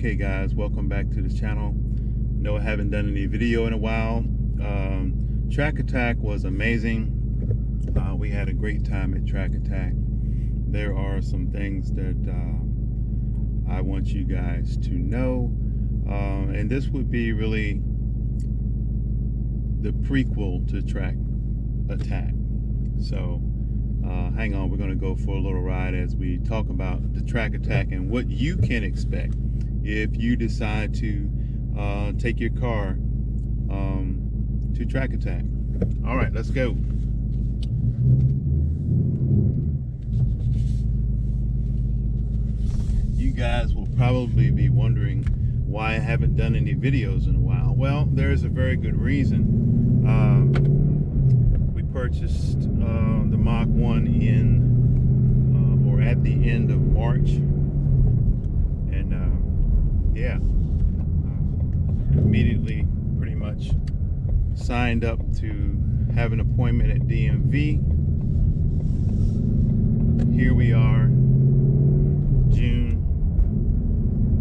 Okay guys, welcome back to the channel. No, I haven't done any video in a while. Track Attack was amazing. We had a great time at Track Attack. There are some things that I want you guys to know, and this would be really the prequel to Track Attack. So hang on, we're going to go for a little ride as we talk about the Track Attack and what you can expect if you decide to take your car to Track Attack. All right, let's go. You guys will probably be wondering why I haven't done any videos in a while. Well, there's a very good reason. We purchased the Mach 1 in or at the end of March, and yeah, immediately pretty much signed up to have an appointment at DMV. Here we are, June,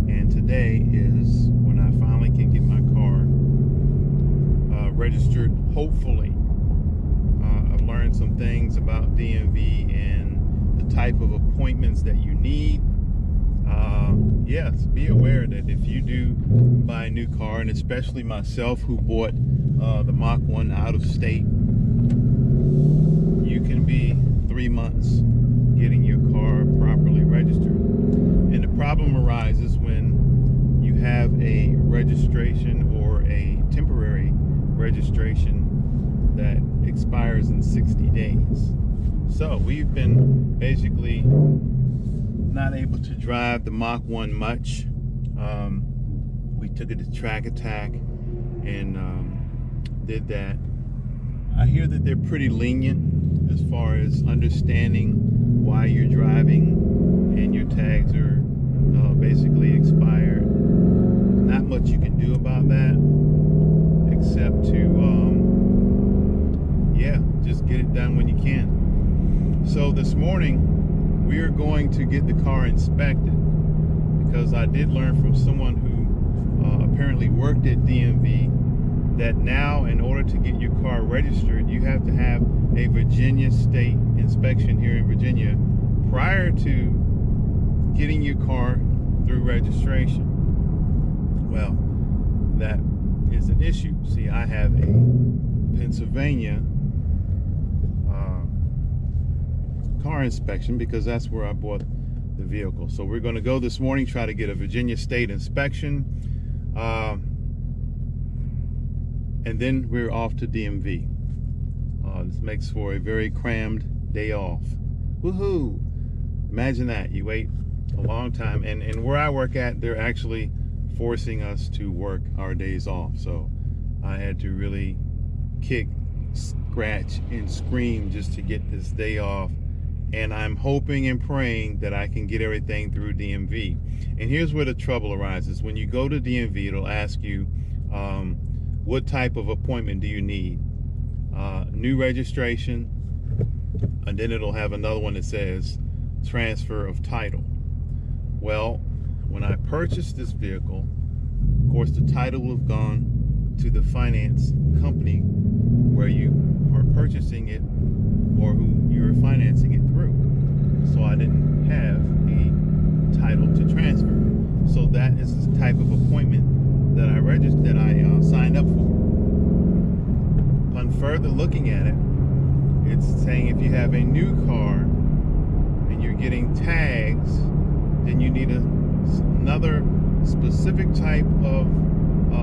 and today is when I finally can get my car registered, hopefully. I've learned some things about DMV and the type of appointments that you need. Yes, be aware that if you do buy a new car, and especially myself who bought the Mach 1 out of state, you can be 3 months getting your car properly registered. And the problem arises when you have a registration or a temporary registration that expires in 60 days. So we've been basically not able to drive the Mach 1 much. We took it to Track Attack and did that. I hear that they're pretty lenient as far as understanding why you're driving and your tags are basically expired. Not much you can do about that except to yeah, just get it done when you can. So this morning we are going to get the car inspected, because I did learn from someone who apparently worked at DMV that now in order to get your car registered you have to have a Virginia state inspection here in Virginia prior to getting your car through registration. Well, that is an issue. See, I have a Pennsylvania car inspection because that's where I bought the vehicle. So we're going to go this morning, try to get a Virginia state inspection, and then we're off to DMV. This makes for a very crammed day off. Woohoo! Imagine that, you wait a long time, and where I work at, they're actually forcing us to work our days off. So I had to really kick, scratch, and scream just to get this day off. And I'm hoping and praying that I can get everything through DMV. And here's where the trouble arises. When you go to DMV, it'll ask you, what type of appointment do you need? New registration, and then it'll have another one that says transfer of title. Well, when I purchased this vehicle, of course, the title will have gone to the finance company where you are purchasing it or who you're financing it through. So I didn't have a title to transfer. So that is the type of appointment that I registered, that I signed up for. Upon further looking at it, it's saying if you have a new car and you're getting tags, then you need another specific type of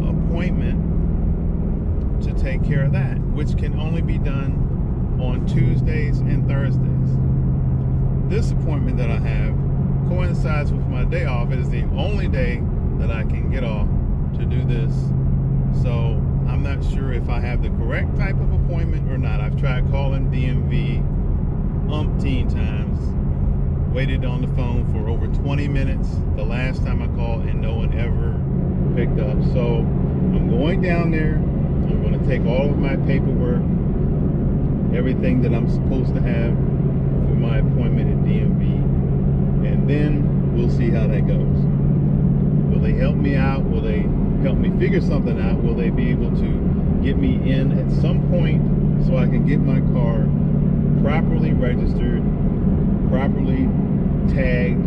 appointment to take care of that, which can only be done on Tuesdays and Thursdays. This appointment that I have coincides with my day off. It is the only day that I can get off to do this. So I'm not sure if I have the correct type of appointment or not. I've tried calling DMV umpteen times, waited on the phone for over 20 minutes the last time I called, and no one ever picked up. So I'm going down there. I'm going to take all of my paperwork, everything that I'm supposed to have for my appointment at DMV, and then we'll see how that goes. Will they help me out? Will they help me figure something out? Will they be able to get me in at some point so I can get my car properly registered, properly tagged,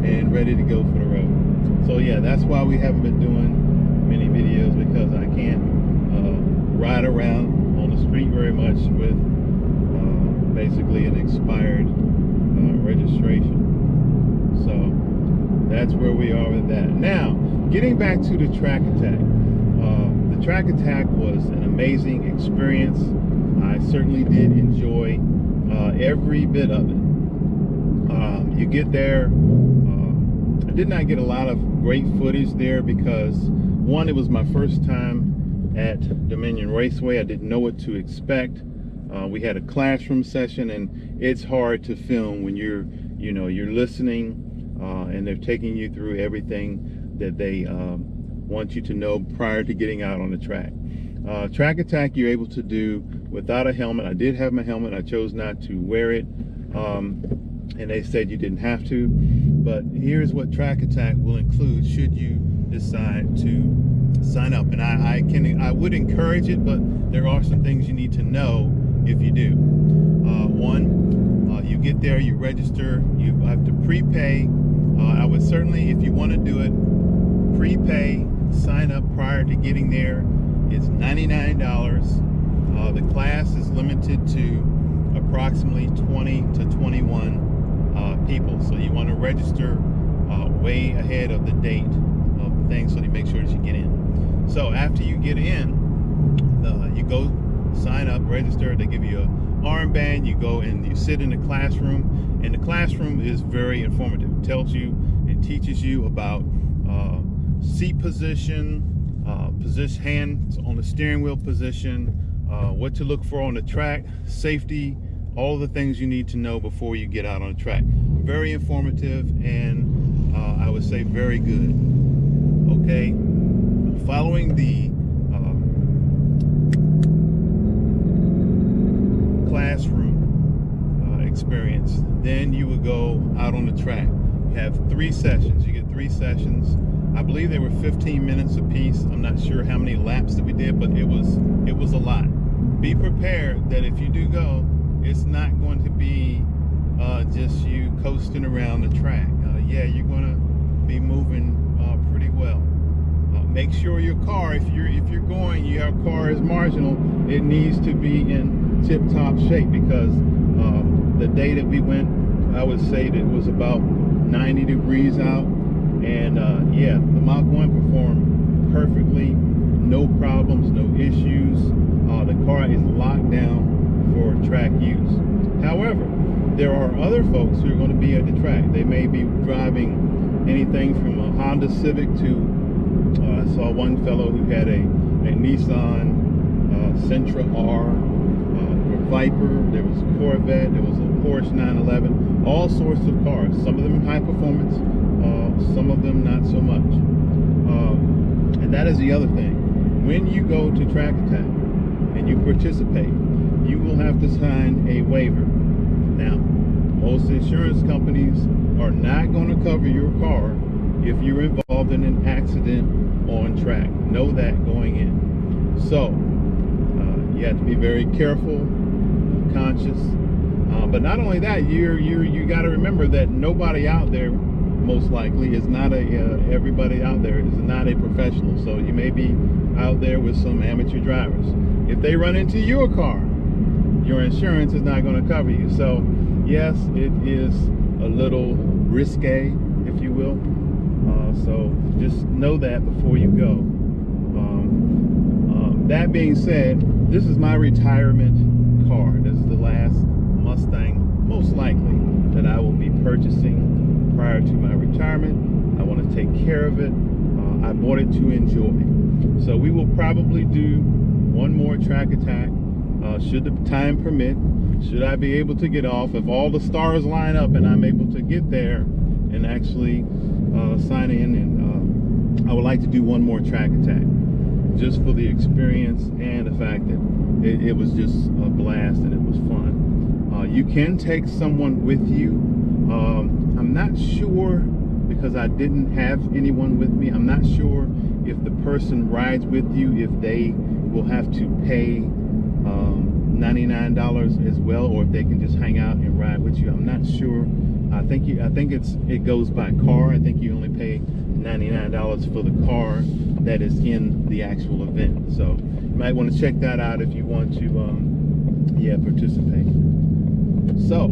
and ready to go for the road? So yeah, that's why we haven't been doing many videos, because I can't ride around on the street very much with basically an expired registration. So that's where we are with that. Now, getting back to the track attack. The track attack was an amazing experience. I certainly did enjoy every bit of it. You get there. I did not get a lot of great footage there because, one, it was my first time at Dominion Raceway. I didn't know what to expect. We had a classroom session, and it's hard to film when you're listening and they're taking you through everything that they want you to know prior to getting out on the track. Track attack you're able to do without a helmet. I did have my helmet. I chose not to wear it, and they said you didn't have to. But here's what track attack will include should you decide to sign up. And I would encourage it, but there are some things you need to know if you do. One, you get there, you register, you have to prepay. I would certainly, if you want to do it, prepay, sign up prior to getting there. It's $99. The class is limited to approximately 20 to 21 people. So you want to register way ahead of the date of the thing, so to make sure that you get in. So after you get in, you go sign up, register. They give you an armband. You go and you sit in the classroom, and the classroom is very informative. It tells you and teaches you about seat position, hands on the steering wheel position, what to look for on the track, safety, all the things you need to know before you get out on the track. Very informative, and I would say very good. Okay, following the classroom experience, then you would go out on the track. You have 3 sessions. You get 3 sessions. I believe they were 15 minutes apiece. I'm not sure how many laps that we did, but it was a lot. Be prepared that if you do go, it's not going to be just you coasting around the track. Yeah, you're going to be moving pretty well. Make sure your car, if you're going, your car is marginal. It needs to be in tip-top shape, because the day that we went, I would say that it was about 90 degrees out, and yeah, the Mach 1 performed perfectly, no problems, no issues. The car is locked down for track use. However, there are other folks who are going to be at the track. They may be driving anything from a Honda Civic to I saw one fellow who had a Nissan Sentra R, a Viper, there was a Corvette, there was a Porsche 911, all sorts of cars. Some of them high performance, some of them not so much. And that is the other thing. When you go to track attack and you participate, you will have to sign a waiver. Now, most insurance companies are not going to cover your car if you're involved in an accident on track. Know that going in. So you have to be very careful, conscious. But not only that, you got to remember that nobody out there, most likely, is not everybody out there is not a professional. So you may be out there with some amateur drivers. If they run into your car, your insurance is not going to cover you. So yes, it is a little risque, if you will. So just know that before you go. That being said, this is my retirement car. This is the last Mustang, most likely, that I will be purchasing prior to my retirement. I want to take care of it. I bought it to enjoy. So we will probably do one more track attack, should the time permit. Should I be able to get off, if all the stars line up and I'm able to get there and actually sign in, and I would like to do one more track attack, just for the experience and the fact that it was just a blast and it was fun. You can take someone with you. I'm not sure because I didn't have anyone with me. I'm not sure if the person rides with you, if they will have to pay $99 as well, or if they can just hang out and ride with you. I'm not sure. I think it goes by car. I think you only pay $99 for the car that is in the actual event. So you might want to check that out if you want to participate. So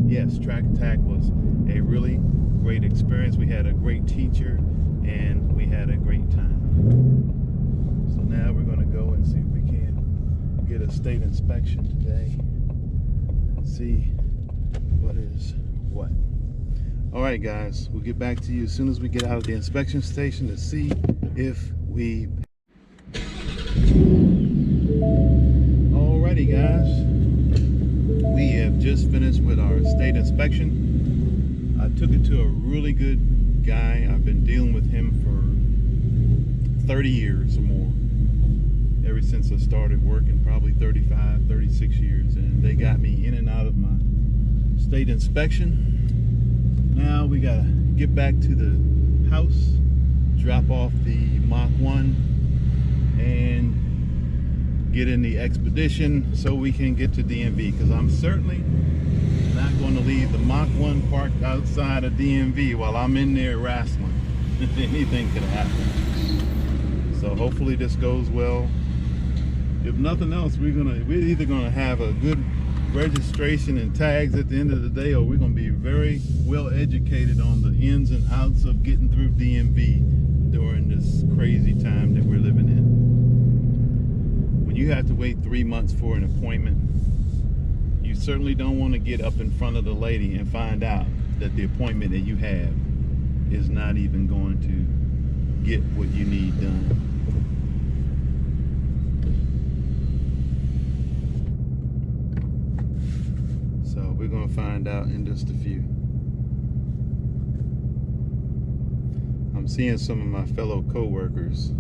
yes, Track Attack was a really great experience. We had a great teacher and we had a great time. So now we're going to go and see if we can get a state inspection today and see what is what. All right, guys, we'll get back to you as soon as we get out of the inspection station to see if we. Alrighty, guys, we have just finished with our state inspection. I took it to a really good guy. I've been dealing with him for 30 years or more, ever since I started working, probably 35, 36 years, and they got me in and out of my state inspection. Now we gotta get back to the house, drop off the Mach 1, and get in the expedition so we can get to DMV, because I'm certainly not going to leave the Mach 1 parked outside of DMV while I'm in there wrestling. Anything could happen. So hopefully this goes well. If nothing else, we're either gonna have a good registration and tags at the end of the day, or we're going to be very well educated on the ins and outs of getting through DMV during this crazy time that we're living in. When you have to wait 3 months for an appointment, you certainly don't want to get up in front of the lady and find out that the appointment that you have is not even going to get what you need done. We're going to find out in just a few. I'm seeing some of my fellow co-workers